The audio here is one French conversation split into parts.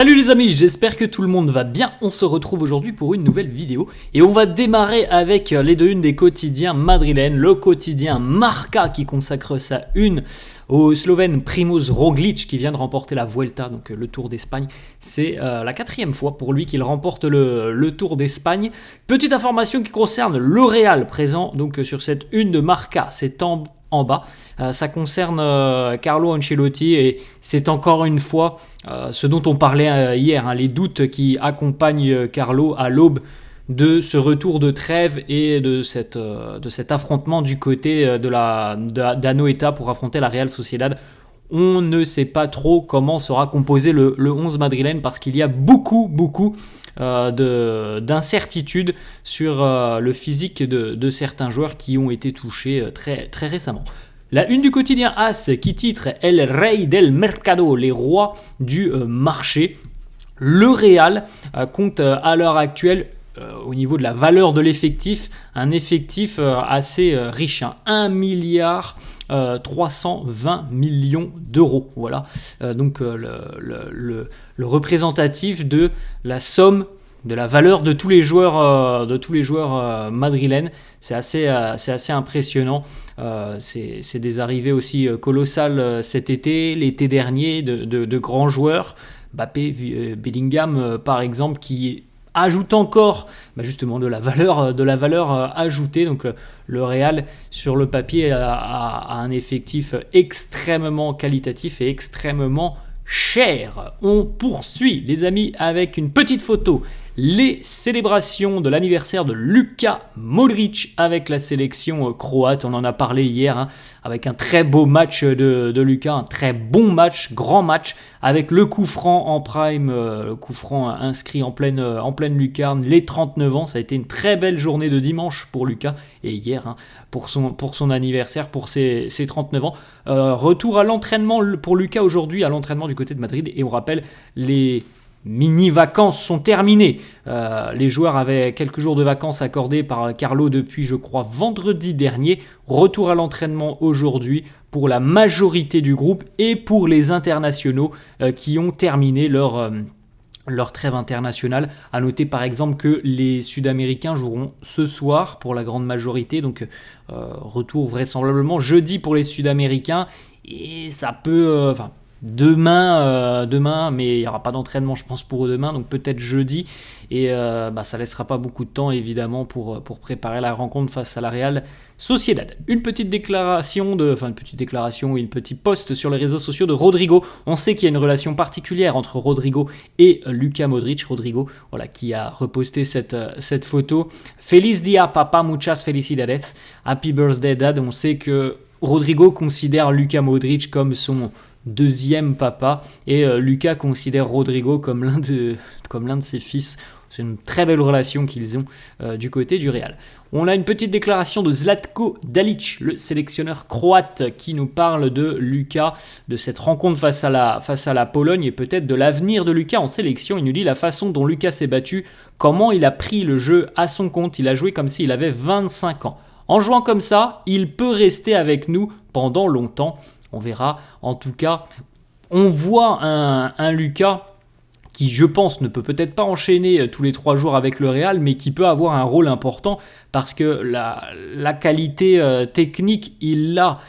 Salut les amis, j'espère que tout le monde va bien. On se retrouve aujourd'hui pour une nouvelle vidéo et on va démarrer avec les deux unes des quotidiens madrilènes. Le quotidien Marca qui consacre sa une au Slovène Primož Roglič qui vient de remporter la Vuelta, donc le Tour d'Espagne. C'est la 4e fois pour lui qu'il remporte le Tour d'Espagne. Petite information qui concerne le Real présent donc sur cette une de Marca, c'est en bas. Ça concerne Carlo Ancelotti et c'est encore une fois ce dont on parlait hier, les doutes qui accompagnent Carlo à l'aube de ce retour de trêve et de cet affrontement du côté d'Anoeta pour affronter la Real Sociedad. On ne sait pas trop comment sera composé le 11 madrilène parce qu'il y a beaucoup d'incertitudes sur le physique de certains joueurs qui ont été touchés très récemment. La une du quotidien AS qui titre El Rey del Mercado, les rois du marché. Le Real compte à l'heure actuelle au niveau de la valeur de l'effectif, un effectif assez riche, 1 milliard 320 millions d'euros. Voilà, donc le représentatif de la somme, de la valeur de tous les joueurs, madrilènes. C'est assez impressionnant. C'est des arrivées aussi colossales cet été, l'été dernier, de grands joueurs. Mbappé, Bellingham par exemple, qui ajoute encore justement de la valeur ajoutée. Donc le Real sur le papier a un effectif extrêmement qualitatif et extrêmement cher. On poursuit les amis avec une petite photo. Les célébrations de l'anniversaire de Luka Modric avec la sélection croate. On en a parlé hier avec un très beau match de Luka, un très bon match, grand match avec le coup franc en prime, le coup franc inscrit en pleine lucarne, les 39 ans. Ça a été une très belle journée de dimanche pour Luka et hier pour son anniversaire, pour ses 39 ans. Retour à l'entraînement pour Luka aujourd'hui, à l'entraînement du côté de Madrid, et on rappelle les mini-vacances sont terminées. Les joueurs avaient quelques jours de vacances accordés par Carlo depuis, je crois, vendredi dernier. Retour à l'entraînement aujourd'hui pour la majorité du groupe et pour les internationaux qui ont terminé leur trêve internationale. À noter par exemple que les Sud-Américains joueront ce soir pour la grande majorité. Donc retour vraisemblablement jeudi pour les Sud-Américains. Et ça peut... Demain, mais il n'y aura pas d'entraînement je pense pour eux demain, donc peut-être jeudi, et ça laissera pas beaucoup de temps évidemment pour préparer la rencontre face à la Real Sociedad. Une petit post sur les réseaux sociaux de Rodrigo. On sait qu'il y a une relation particulière entre Rodrigo et Luka Modric. Rodrigo, voilà, qui a reposté cette photo. Feliz dia papa, muchas felicidades, happy birthday dad. On sait que Rodrigo considère Luka Modric comme son deuxième papa, et Luka considère Rodrigo comme l'un de ses fils. C'est une très belle relation qu'ils ont du côté du Real. On a une petite déclaration de Zlatko Dalic, le sélectionneur croate, qui nous parle de Luka, de cette rencontre face à la Pologne et peut-être de l'avenir de Luka en sélection. Il nous dit la façon dont Luka s'est battu, comment il a pris le jeu à son compte. Il a joué comme s'il avait 25 ans. En jouant comme ça, il peut rester avec nous pendant longtemps. On verra. En tout cas, on voit un Luka qui, je pense, ne peut peut-être pas enchaîner tous les 3 jours avec le Real, mais qui peut avoir un rôle important parce que la qualité technique, il l'a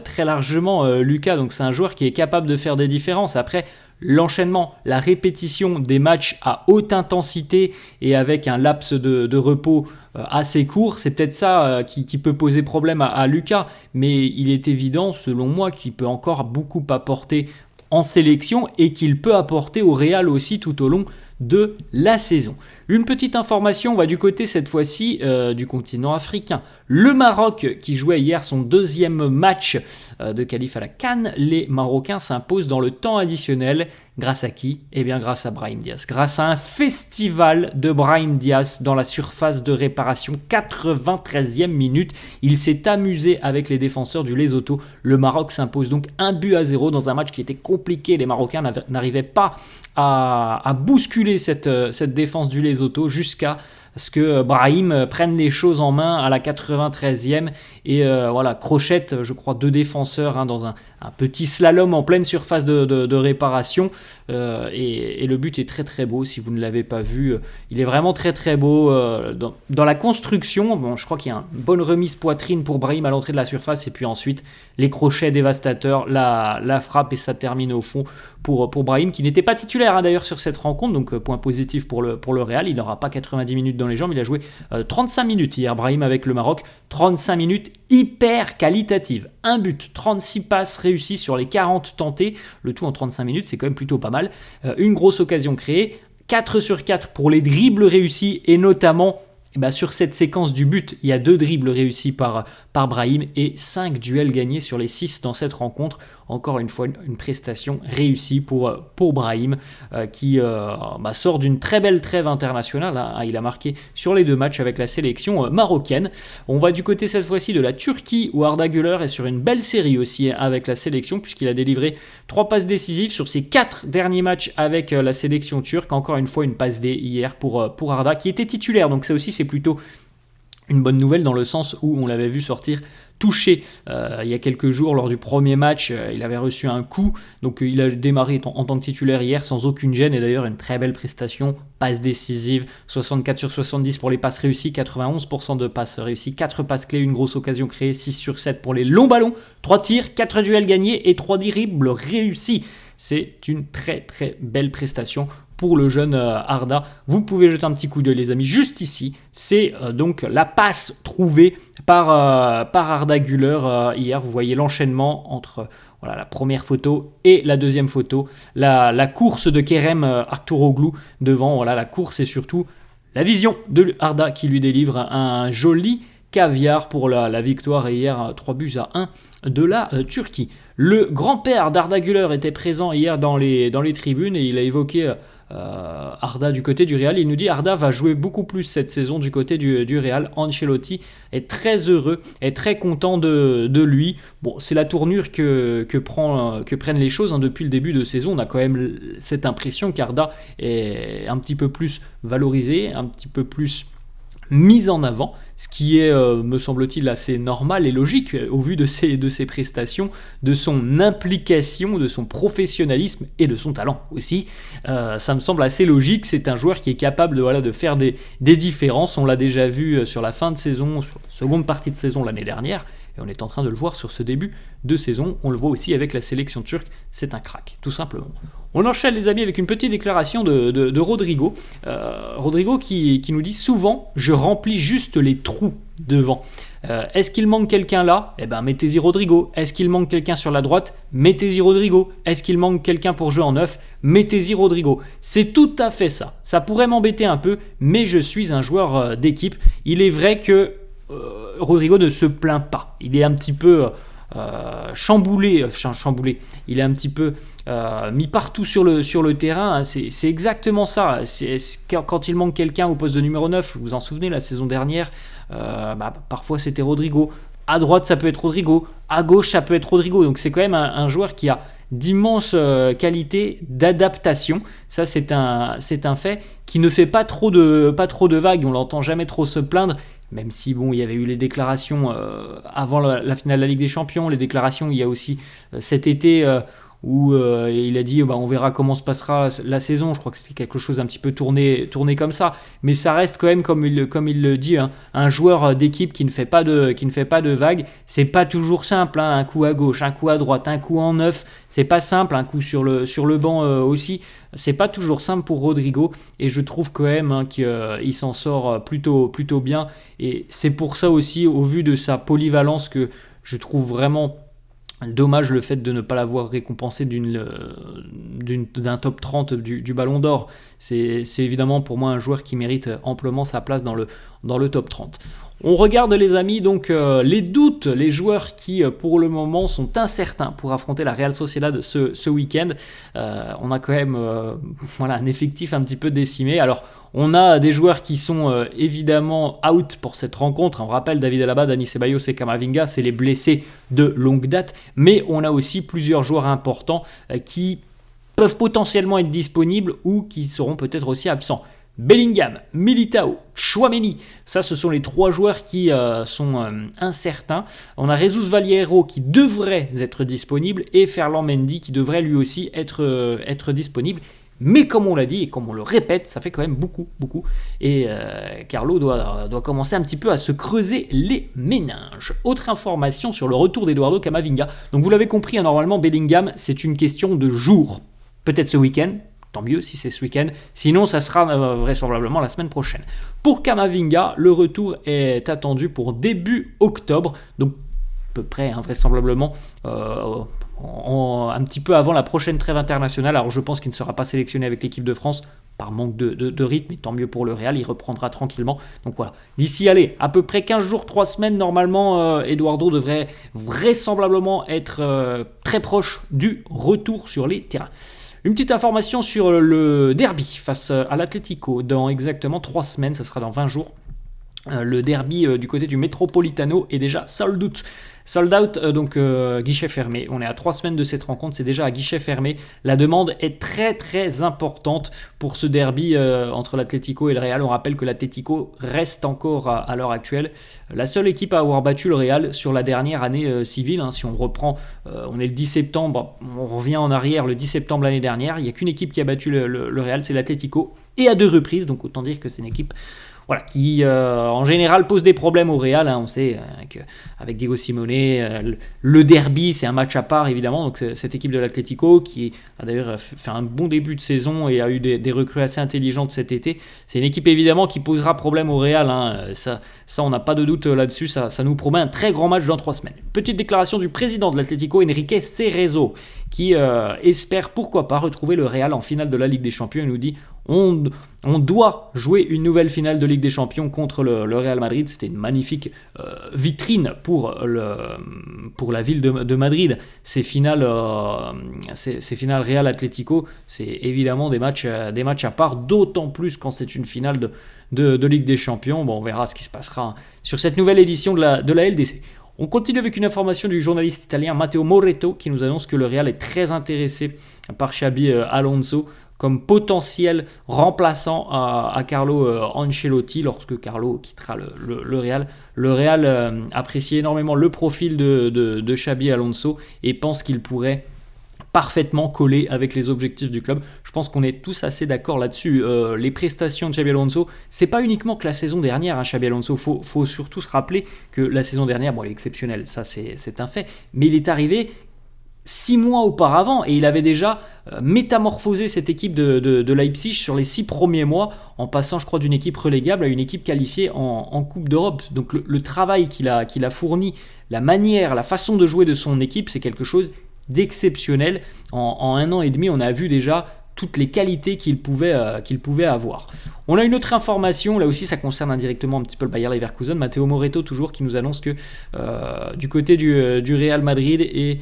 très largement, Luka. Donc c'est un joueur qui est capable de faire des différences. Après, l'enchaînement, la répétition des matchs à haute intensité et avec un laps de repos assez court, c'est peut-être ça qui peut poser problème à Luka, mais il est évident selon moi qu'il peut encore beaucoup apporter en sélection et qu'il peut apporter au Real aussi tout au long de la saison. Une petite information va du côté cette fois-ci du continent africain. Le Maroc qui jouait hier son 2e match de qualif à la CAN, les Marocains s'imposent dans le temps additionnel. Grâce à qui ? Eh bien grâce à Brahim Diaz. Grâce à un festival de Brahim Diaz dans la surface de réparation, 93e minute. Il s'est amusé avec les défenseurs du Lesotho. Le Maroc s'impose donc 1-0 dans un match qui était compliqué. Les Marocains n'arrivaient pas à bousculer cette défense du Lesotho jusqu'à ce que Brahim prenne les choses en main à la 93e et crochette, je crois, 2 défenseurs dans un petit slalom en pleine surface de réparation. Et le but est très très beau. Si vous ne l'avez pas vu, il est vraiment très très beau dans la construction. Bon, je crois qu'il y a une bonne remise poitrine pour Brahim à l'entrée de la surface, et puis ensuite les crochets dévastateurs, la frappe, et ça termine au fond pour Brahim, qui n'était pas titulaire d'ailleurs sur cette rencontre, donc point positif pour le Real. Il n'aura pas 90 minutes dans les jambes, il a joué 35 minutes hier, Brahim, avec le Maroc. 35 minutes hyper qualitatives, un but, 36 passes réussies sur les 40 tentées, le tout en 35 minutes, c'est quand même plutôt pas mal. Une grosse occasion créée, 4 sur 4 pour les dribbles réussis, et notamment sur cette séquence du but, il y a 2 dribbles réussis par Brahim et 5 duels gagnés sur les 6 dans cette rencontre. Encore une fois, une prestation réussie pour Brahim, qui sort d'une très belle trêve internationale. Il a marqué sur les 2 matchs avec la sélection marocaine. On va du côté cette fois-ci de la Turquie, où Arda Güler est sur une belle série aussi avec la sélection, puisqu'il a délivré 3 passes décisives sur ses 4 derniers matchs avec la sélection turque. Encore une fois, une passe D hier pour Arda, qui était titulaire. Donc ça aussi, c'est plutôt une bonne nouvelle, dans le sens où on l'avait vu sortir touché il y a quelques jours lors du premier match. Il avait reçu un coup, donc il a démarré en tant que titulaire hier sans aucune gêne, et d'ailleurs une très belle prestation, passe décisive, 64 sur 70 pour les passes réussies, 91% de passes réussies, 4 passes clés, une grosse occasion créée, 6 sur 7 pour les longs ballons, 3 tirs, 4 duels gagnés et 3 dribbles réussis. C'est une très très belle prestation pour le jeune Arda. Vous pouvez jeter un petit coup d'œil, les amis, juste ici. C'est donc la passe trouvée par Arda Güler hier. Vous voyez l'enchaînement entre la première photo et la deuxième photo. La course de Kerem Aktürkoğlu devant. La course, et surtout la vision de Arda qui lui délivre un joli caviar pour la victoire hier, 3-1 de la Turquie. Le grand-père d'Arda Güler était présent hier dans les tribunes, et il a évoqué Arda du côté du Real. Il nous dit: Arda va jouer beaucoup plus cette saison du côté du Real. Ancelotti est très heureux, est très content de lui. Bon, c'est la tournure que prennent les choses depuis le début de saison. On a quand même cette impression qu'Arda est un petit peu plus valorisé, un petit peu plus mise en avant, ce qui est, me semble-t-il, assez normal et logique au vu de ses prestations, de son implication, de son professionnalisme et de son talent aussi. Ça me semble assez logique. C'est un joueur qui est capable de faire des différences. On l'a déjà vu sur la fin de saison, sur la seconde partie de saison l'année dernière, et on est en train de le voir sur ce début de saison. On le voit aussi avec la sélection turque. C'est un crack, tout simplement. On enchaîne, les amis, avec une petite déclaration de Rodrigo. Rodrigo qui nous dit: souvent, je remplis juste les trous devant. Est-ce qu'il manque quelqu'un là ? Mettez-y Rodrigo. Est-ce qu'il manque quelqu'un sur la droite ? Mettez-y Rodrigo. Est-ce qu'il manque quelqu'un pour jouer en neuf ? Mettez-y Rodrigo. C'est tout à fait ça. Ça pourrait m'embêter un peu, mais je suis un joueur d'équipe. Il est vrai que Rodrigo ne se plaint pas. Il est un petit peu chamboulé. Il est un petit peu mis partout sur le terrain. C'est exactement ça. Quand il manque quelqu'un au poste de numéro 9, vous vous en souvenez, la saison dernière, parfois c'était Rodrigo. À droite, ça peut être Rodrigo. À gauche, ça peut être Rodrigo. Donc c'est quand même un joueur qui a d'immenses qualités d'adaptation. Ça, c'est un fait qui ne fait pas trop de vagues. On l'entend jamais trop se plaindre. Même si, il y avait eu les déclarations avant la finale de la Ligue des Champions, les déclarations, il y a aussi cet été où il a dit on verra comment se passera la saison. Je crois que c'était quelque chose un petit peu tourné comme ça, mais ça reste quand même, comme il le dit, un joueur d'équipe qui ne fait pas de vagues. C'est pas toujours simple, un coup à gauche, un coup à droite, un coup en neuf, c'est pas simple, un coup sur le banc aussi, c'est pas toujours simple pour Rodrigo, et je trouve quand même qu'il s'en sort plutôt bien, et c'est pour ça aussi, au vu de sa polyvalence, que je trouve vraiment dommage le fait de ne pas l'avoir récompensé d'un top 30 du Ballon d'Or. C'est évidemment pour moi un joueur qui mérite amplement sa place dans le top 30. On regarde, les amis, donc les doutes, les joueurs qui pour le moment sont incertains pour affronter la Real Sociedad ce week-end. On a quand même un effectif un petit peu décimé. Alors on a des joueurs qui sont évidemment out pour cette rencontre. On rappelle David Alaba, Dani Ceballos et Camavinga, c'est les blessés de longue date. Mais on a aussi plusieurs joueurs importants qui peuvent potentiellement être disponibles ou qui seront peut-être aussi absents. Bellingham, Militao, Tchouaméni, ça ce sont les 3 joueurs qui sont incertains. On a Jesus Vallejo qui devrait être disponible et Ferland Mendy qui devrait lui aussi être disponible. Mais comme on l'a dit et comme on le répète, ça fait quand même beaucoup. Et Carlo doit commencer un petit peu à se creuser les méninges. Autre information sur le retour d'Eduardo Camavinga. Donc vous l'avez compris, normalement Bellingham, c'est une question de jours. Peut-être ce week-end. Tant mieux si c'est ce week-end. Sinon, ça sera vraisemblablement la semaine prochaine. Pour Camavinga, le retour est attendu pour début octobre. Donc, à peu près, vraisemblablement, un petit peu avant la prochaine trêve internationale. Alors, je pense qu'il ne sera pas sélectionné avec l'équipe de France par manque de rythme. Et tant mieux pour le Real, il reprendra tranquillement. Donc voilà. D'ici, à peu près 15 jours, 3 semaines, normalement, Eduardo devrait vraisemblablement être très proche du retour sur les terrains. Une petite information sur le derby face à l'Atlético dans exactement 3 semaines, ça sera dans 20 jours. Le derby du côté du Metropolitano est déjà sold out. Sold out, donc guichet fermé. On est à 3 semaines de cette rencontre, c'est déjà à guichet fermé. La demande est très très importante pour ce derby entre l'Atlético et le Real. On rappelle que l'Atlético reste encore à l'heure actuelle la seule équipe à avoir battu le Real sur la dernière année civile. Si on reprend, on est le 10 septembre, on revient en arrière le 10 septembre l'année dernière. Il n'y a qu'une équipe qui a battu le Real, c'est l'Atlético, et à 2 reprises. Donc autant dire que c'est une équipe qui en général pose des problèmes au Real. On sait qu'avec Diego Simeone, le derby c'est un match à part évidemment. Donc cette équipe de l'Atlético qui a d'ailleurs fait un bon début de saison et a eu des recrues assez intelligentes cet été, c'est une équipe évidemment qui posera problème au Real. Ça on n'a pas de doute là-dessus. Ça nous promet un très grand match dans 3 semaines. Petite déclaration du président de l'Atlético, Enrique Cerezo, qui espère pourquoi pas retrouver le Real en finale de la Ligue des Champions. Il nous dit on doit jouer une nouvelle finale de Ligue des Champions contre le Real Madrid. C'était une magnifique vitrine pour la ville de Madrid. Ces finales Real Atlético, c'est évidemment des matchs à part, d'autant plus quand c'est une finale de Ligue des Champions. Bon, on verra ce qui se passera sur cette nouvelle édition de la LDC. On continue avec une information du journaliste italien Matteo Moretto qui nous annonce que le Real est très intéressé par Xabi Alonso comme potentiel remplaçant à Carlo Ancelotti lorsque Carlo quittera le Real. Le Real apprécie énormément le profil de Xabi Alonso et pense qu'il pourrait parfaitement coller avec les objectifs du club. Je pense qu'on est tous assez d'accord là-dessus. Les prestations de Xabi Alonso, c'est pas uniquement que la saison dernière, Xabi Alonso. Faut surtout se rappeler que la saison dernière, elle est exceptionnelle, ça c'est un fait. Mais il est arrivé 6 mois auparavant et il avait déjà métamorphosé cette équipe de Leipzig sur les 6 premiers mois en passant, je crois, d'une équipe relégable à une équipe qualifiée en Coupe d'Europe. Donc le travail qu'il a fourni, la manière, la façon de jouer de son équipe, c'est quelque chose d'exceptionnel. En 1 an et demi, on a vu déjà toutes les qualités qu'il pouvait avoir. On a une autre information, là aussi ça concerne indirectement un petit peu le Bayer Leverkusen, Matteo Moretto toujours qui nous annonce que du côté du Real Madrid et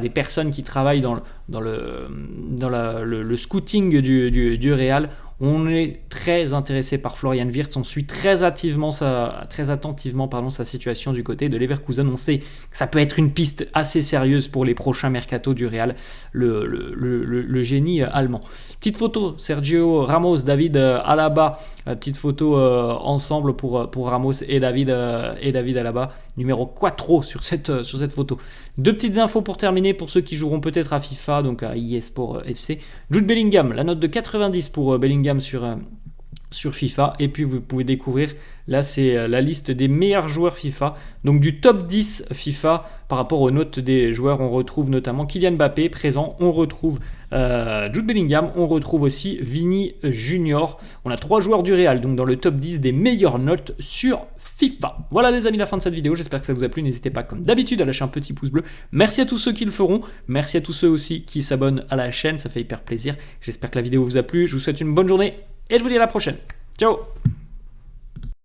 des personnes qui travaillent dans le scouting du Real, on est très intéressé par Florian Wirtz, on suit très attentivement sa situation du côté de Leverkusen. On sait que ça peut être une piste assez sérieuse pour les prochains mercatos du Real, le génie allemand. Petite photo, Sergio Ramos, David Alaba, petite photo ensemble pour Ramos et David Alaba, numéro 4 sur cette photo. 2 petites infos pour terminer pour ceux qui joueront peut-être à FIFA, donc à EA Sport FC. Jude Bellingham, la note de 90 pour Bellingham sur FIFA, et puis vous pouvez découvrir, là c'est la liste des meilleurs joueurs FIFA, donc du top 10 FIFA par rapport aux notes des joueurs. On retrouve notamment Kylian Mbappé présent, on retrouve Jude Bellingham, on retrouve aussi Vini Junior. On a 3 joueurs du Real donc dans le top 10 des meilleures notes sur FIFA. Voilà les amis, la fin de cette vidéo, j'espère que ça vous a plu. N'hésitez pas comme d'habitude à lâcher un petit pouce bleu. Merci à tous ceux qui le feront, merci à tous ceux aussi qui s'abonnent à la chaîne, ça fait hyper plaisir. J'espère que la vidéo vous a plu, je vous souhaite une bonne journée et je vous dis à la prochaine. Ciao.